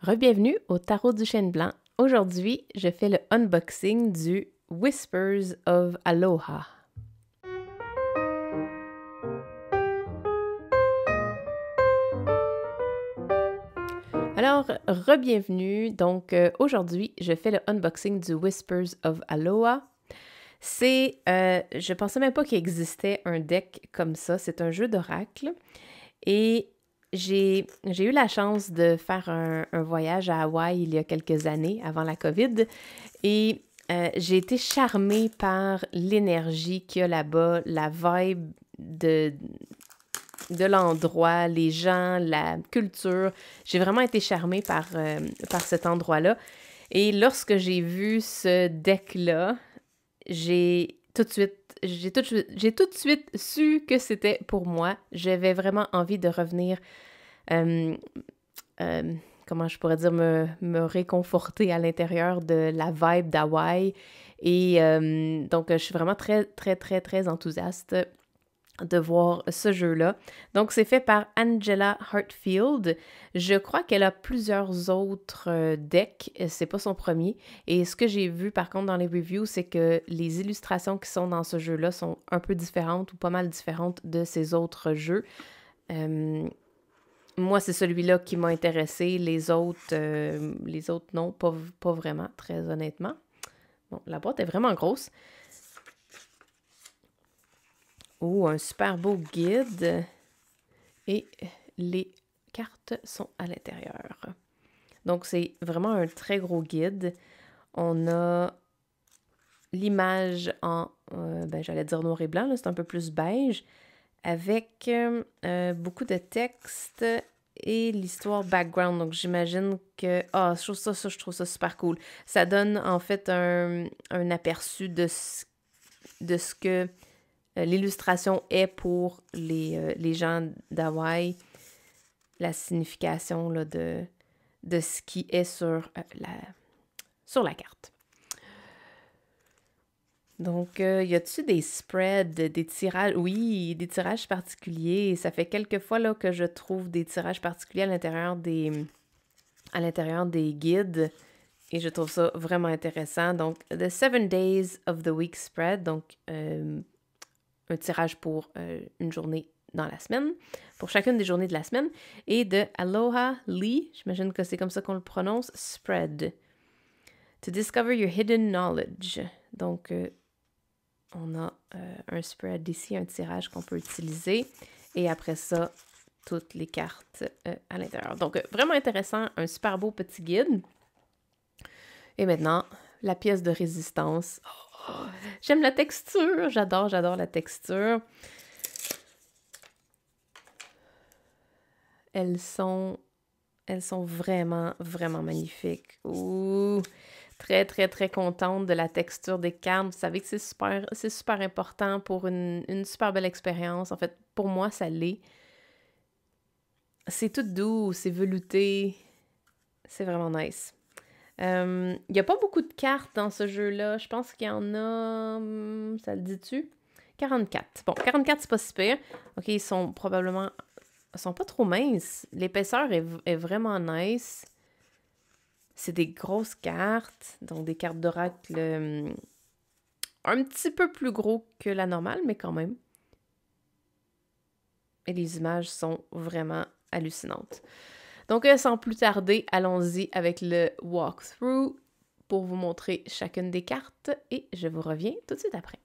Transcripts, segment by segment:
Rebienvenue au Tarot du Chêne Blanc. Aujourd'hui, je fais le unboxing du Whispers of Aloha. Alors, rebienvenue. Donc, aujourd'hui, je fais le unboxing du Whispers of Aloha. Je pensais même pas qu'il existait un deck comme ça. C'est un jeu d'oracle. Et j'ai eu la chance de faire un voyage à Hawaï il y a quelques années, avant la COVID, et j'ai été charmée par l'énergie qu'il y a là-bas, la vibe de l'endroit, les gens, la culture. J'ai vraiment été charmée par cet endroit-là. Et lorsque j'ai vu ce deck-là, j'ai tout de suite su que c'était pour moi. J'avais vraiment envie de revenir, euh, euh, comment je pourrais dire, me réconforter à l'intérieur de la vibe d'Hawaï. Et donc, je suis vraiment très, très, très, très enthousiaste de voir ce jeu-là. Donc, c'est fait par Angela Hartfield. Je crois qu'elle a plusieurs autres decks. C'est pas son premier. Et ce que j'ai vu, par contre, dans les reviews, c'est que les illustrations qui sont dans ce jeu-là sont un peu différentes ou pas mal différentes de ses autres jeux. Moi, c'est celui-là qui m'a intéressé. Les autres, non, pas vraiment, très honnêtement. Bon, la boîte est vraiment grosse. Oh, un super beau guide. Et les cartes sont à l'intérieur. Donc, c'est vraiment un très gros guide. On a l'image en, j'allais dire noir et blanc, c'est un peu plus beige, avec beaucoup de texte et l'histoire background. Donc, j'imagine que... je trouve ça super cool. Ça donne, en fait, un aperçu de ce que l'illustration est pour les gens d'Hawaï, la signification là, de ce qui est sur la carte. Donc, y a-t-il des spreads, des tirages? Oui, des tirages particuliers. Ça fait quelques fois là, que je trouve des tirages particuliers à l'intérieur des guides. Et je trouve ça vraiment intéressant. Donc, The 7 Days of the Week Spread. Donc, un tirage pour une journée dans la semaine, pour chacune des journées de la semaine, et de Aloha Lee, j'imagine que c'est comme ça qu'on le prononce, Spread. To discover your hidden knowledge. Donc, on a un spread ici, un tirage qu'on peut utiliser, et après ça, toutes les cartes à l'intérieur. Donc, vraiment intéressant, un super beau petit guide. Et maintenant, la pièce de résistance. Oh, j'aime la texture, j'adore la texture. Elles sont vraiment, vraiment magnifiques. Ouh! Très, très, très contente de la texture des cartes. Vous savez que c'est super important pour une super belle expérience. En fait, pour moi, ça l'est. C'est tout doux, c'est velouté. C'est vraiment nice. Il n'y a pas beaucoup de cartes dans ce jeu-là. Je pense qu'il y en a... ça le dit-tu? 44. Bon, 44, c'est pas si pire. OK, ils sont pas trop minces. L'épaisseur est vraiment nice. C'est des grosses cartes, donc des cartes d'oracle un petit peu plus gros que la normale, mais quand même. Et les images sont vraiment hallucinantes. Donc, sans plus tarder, allons-y avec le walkthrough pour vous montrer chacune des cartes et je vous reviens tout de suite après.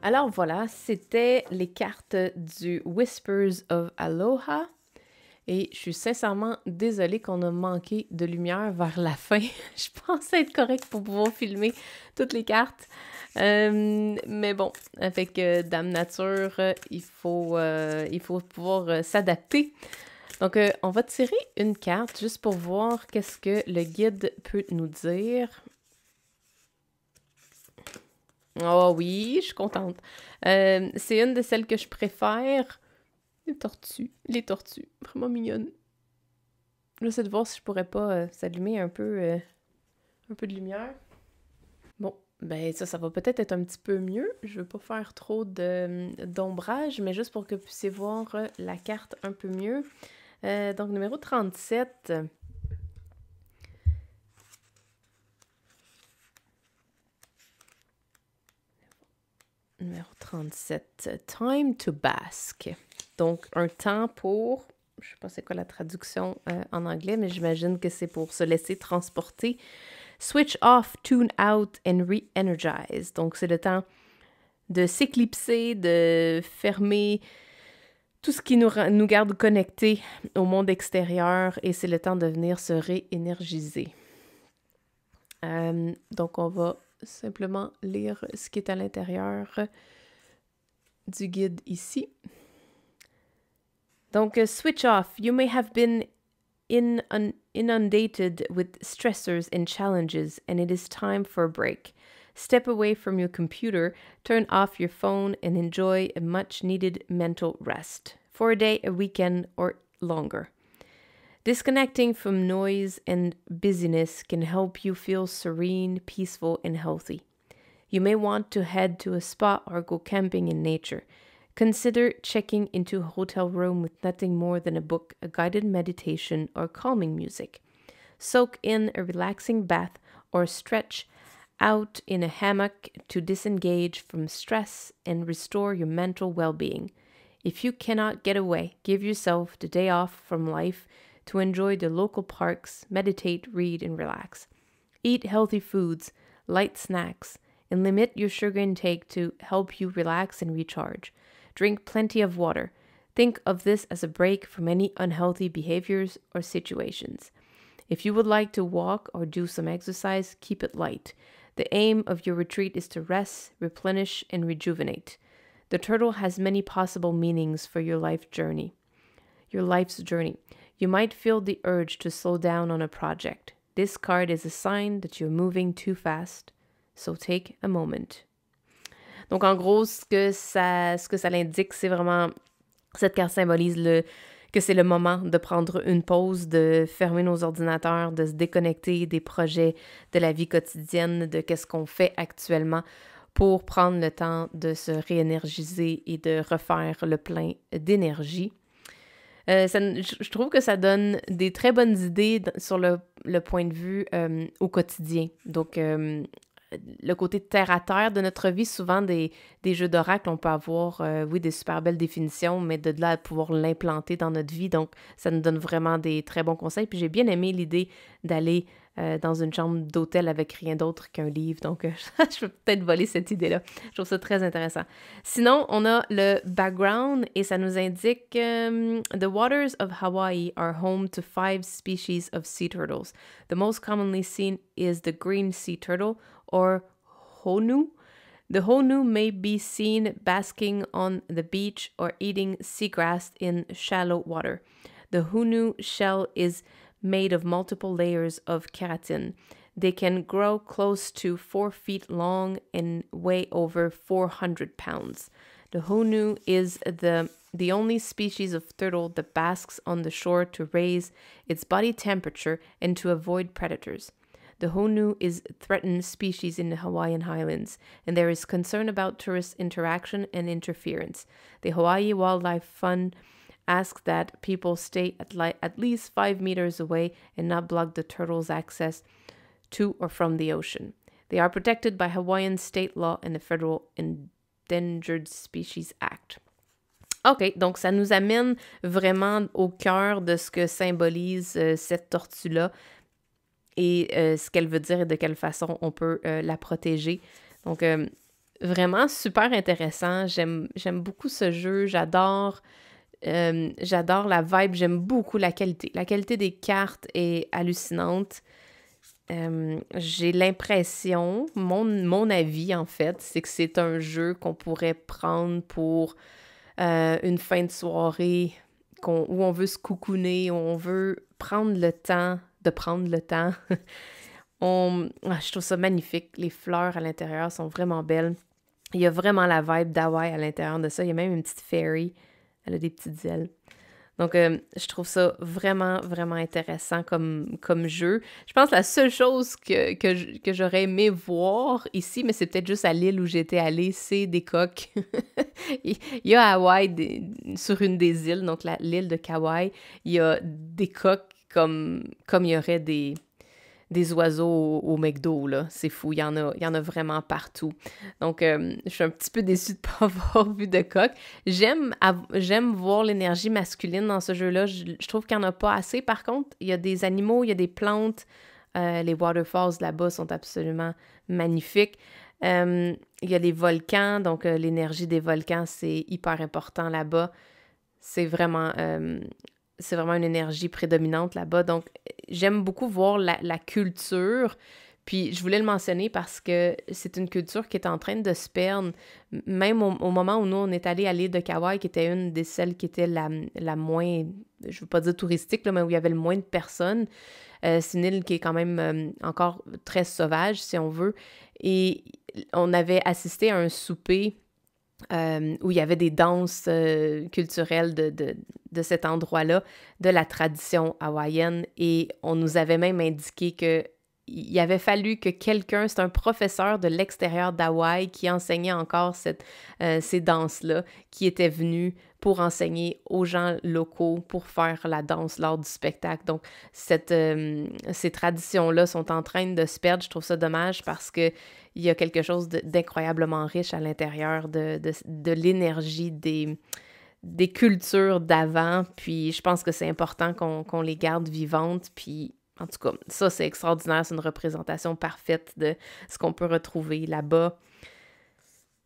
Alors voilà, c'était les cartes du Whispers of Aloha. Et je suis sincèrement désolée qu'on a manqué de lumière vers la fin. Je pensais être correcte pour pouvoir filmer toutes les cartes. Mais bon, avec Dame Nature, il faut pouvoir s'adapter. Donc, on va tirer une carte juste pour voir qu'est-ce que le guide peut nous dire. Oh oui, je suis contente. C'est une de celles que je préfère. Les tortues, vraiment mignonnes. J'essaie de voir si je pourrais pas s'allumer un peu de lumière. Bon, ben ça va peut-être être un petit peu mieux. Je veux pas faire trop d'ombrage, mais juste pour que vous puissiez voir la carte un peu mieux. Donc, numéro 37. Numéro 37. Time to bask. Donc, un temps pour... Je sais pas c'est quoi la traduction en anglais, mais j'imagine que c'est pour se laisser transporter. Switch off, tune out and re-energize. Donc, c'est le temps de s'éclipser, de fermer tout ce qui nous garde connectés au monde extérieur et c'est le temps de venir se réénergiser. Donc, on va simplement lire ce qui est à l'intérieur du guide ici. Donc, switch off. You may have been inundated with stressors and challenges, and it is time for a break. Step away from your computer, turn off your phone, and enjoy a much-needed mental rest. For a day, a weekend, or longer. Disconnecting from noise and busyness can help you feel serene, peaceful, and healthy. You may want to head to a spa or go camping in nature. Consider checking into a hotel room with nothing more than a book, a guided meditation, or calming music. Soak in a relaxing bath or stretch out in a hammock to disengage from stress and restore your mental well-being. If you cannot get away, give yourself the day off from life to enjoy the local parks, meditate, read, and relax. Eat healthy foods, light snacks, and limit your sugar intake to help you relax and recharge. Drink plenty of water. Think of this as a break from any unhealthy behaviors or situations. If you would like to walk or do some exercise, keep it light. The aim of your retreat is to rest, replenish, and rejuvenate. The turtle has many possible meanings for your life's journey. You might feel the urge to slow down on a project. This card is a sign that you're moving too fast, so take a moment. Donc, en gros, ce que ça l'indique, c'est vraiment... Cette carte symbolise que c'est le moment de prendre une pause, de fermer nos ordinateurs, de se déconnecter des projets de la vie quotidienne, de qu'est-ce qu'on fait actuellement pour prendre le temps de se réénergiser et de refaire le plein d'énergie. Je trouve que ça donne des très bonnes idées sur le point de vue au quotidien. Donc, le côté terre-à-terre de notre vie, souvent des jeux d'oracle, on peut avoir, oui, des super belles définitions, mais de là à pouvoir l'implanter dans notre vie. Donc, ça nous donne vraiment des très bons conseils. Puis j'ai bien aimé l'idée d'aller dans une chambre d'hôtel avec rien d'autre qu'un livre. Donc, je peux peut-être voler cette idée-là. Je trouve ça très intéressant. Sinon, on a le background et ça nous indique The waters of Hawaii are home to 5 species of sea turtles. The most commonly seen is the green sea turtle, or honu. The honu may be seen basking on the beach or eating seagrass in shallow water. The honu shell is made of multiple layers of keratin. They can grow close to 4 feet long and weigh over 400 pounds. The honu is the only species of turtle that basks on the shore to raise its body temperature and to avoid predators. The honu is a threatened species in the Hawaiian Highlands, and there is concern about tourist interaction and interference. The Hawaii Wildlife Fund asks that people stay at least 5 meters away and not block the turtles' access to or from the ocean. They are protected by Hawaiian state law and the Federal Endangered Species Act. OK, donc ça nous amène vraiment au cœur de ce que symbolise cette tortue-là et ce qu'elle veut dire et de quelle façon on peut la protéger. Donc, vraiment super intéressant. J'aime beaucoup ce jeu. J'adore la vibe. J'aime beaucoup la qualité. La qualité des cartes est hallucinante. J'ai l'impression, mon avis en fait, c'est que c'est un jeu qu'on pourrait prendre pour une fin de soirée où on veut se coucouner, où on veut prendre le temps de prendre le temps. Je trouve ça magnifique. Les fleurs à l'intérieur sont vraiment belles. Il y a vraiment la vibe d'Hawaï à l'intérieur de ça. Il y a même une petite fairy. Elle a des petites ailes. Donc, je trouve ça vraiment, vraiment intéressant comme jeu. Je pense que la seule chose que j'aurais aimé voir ici, mais c'est peut-être juste à l'île où j'étais allée, c'est des coques. Il y a à Hawaï, sur une des îles, donc l'île de Kauai, il y a des coques comme il y aurait des oiseaux au McDo, là. C'est fou, il y en a vraiment partout. Donc, je suis un petit peu déçue de ne pas avoir vu de coq. J'aime voir l'énergie masculine dans ce jeu-là. Je trouve qu'il n'y en a pas assez, par contre. Il y a des animaux, il y a des plantes. Les waterfalls là-bas sont absolument magnifiques. Il y a les volcans, donc l'énergie des volcans, c'est hyper important là-bas. C'est vraiment une énergie prédominante là-bas. Donc, j'aime beaucoup voir la culture. Puis, je voulais le mentionner parce que c'est une culture qui est en train de se perdre. Même au moment où nous, on est allé à l'île de Kauai, qui était une des celles qui était la moins, je veux pas dire touristique, là, mais où il y avait le moins de personnes. C'est une île qui est quand même encore très sauvage, si on veut. Et on avait assisté à un souper où il y avait des danses culturelles de cet endroit-là, de la tradition hawaïenne, et on nous avait même indiqué que il avait fallu que quelqu'un, c'est un professeur de l'extérieur d'Hawaï qui enseignait encore ces danses-là, qui était venu pour enseigner aux gens locaux pour faire la danse lors du spectacle. Donc, ces traditions-là sont en train de se perdre. Je trouve ça dommage parce que il y a quelque chose d'incroyablement riche à l'intérieur de l'énergie des cultures d'avant. Puis, je pense que c'est important qu'on les garde vivantes. Puis, en tout cas, ça, c'est extraordinaire. C'est une représentation parfaite de ce qu'on peut retrouver là-bas.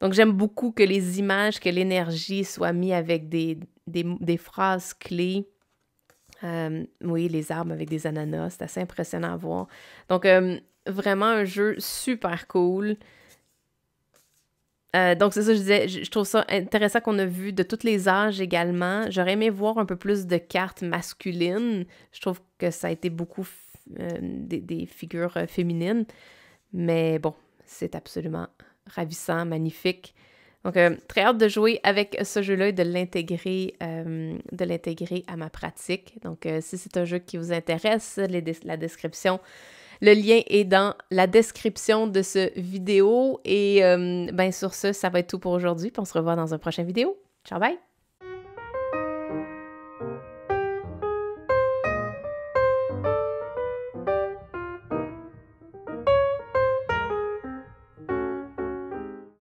Donc, j'aime beaucoup que les images, que l'énergie soit mise avec des phrases clés. Oui, les arbres avec des ananas, c'est assez impressionnant à voir. Donc, vraiment un jeu super cool. Donc, c'est ça, je disais, je trouve ça intéressant qu'on a vu de tous les âges également. J'aurais aimé voir un peu plus de cartes masculines. Je trouve que ça a été beaucoup des figures féminines. Mais bon, c'est absolument ravissant, magnifique. Donc, très hâte de jouer avec ce jeu-là et de l'intégrer à ma pratique. Donc, si c'est un jeu qui vous intéresse, la description, le lien est dans la description de ce vidéo. Et sur ce, ça va être tout pour aujourd'hui. Puis on se revoit dans un prochain vidéo. Ciao, bye!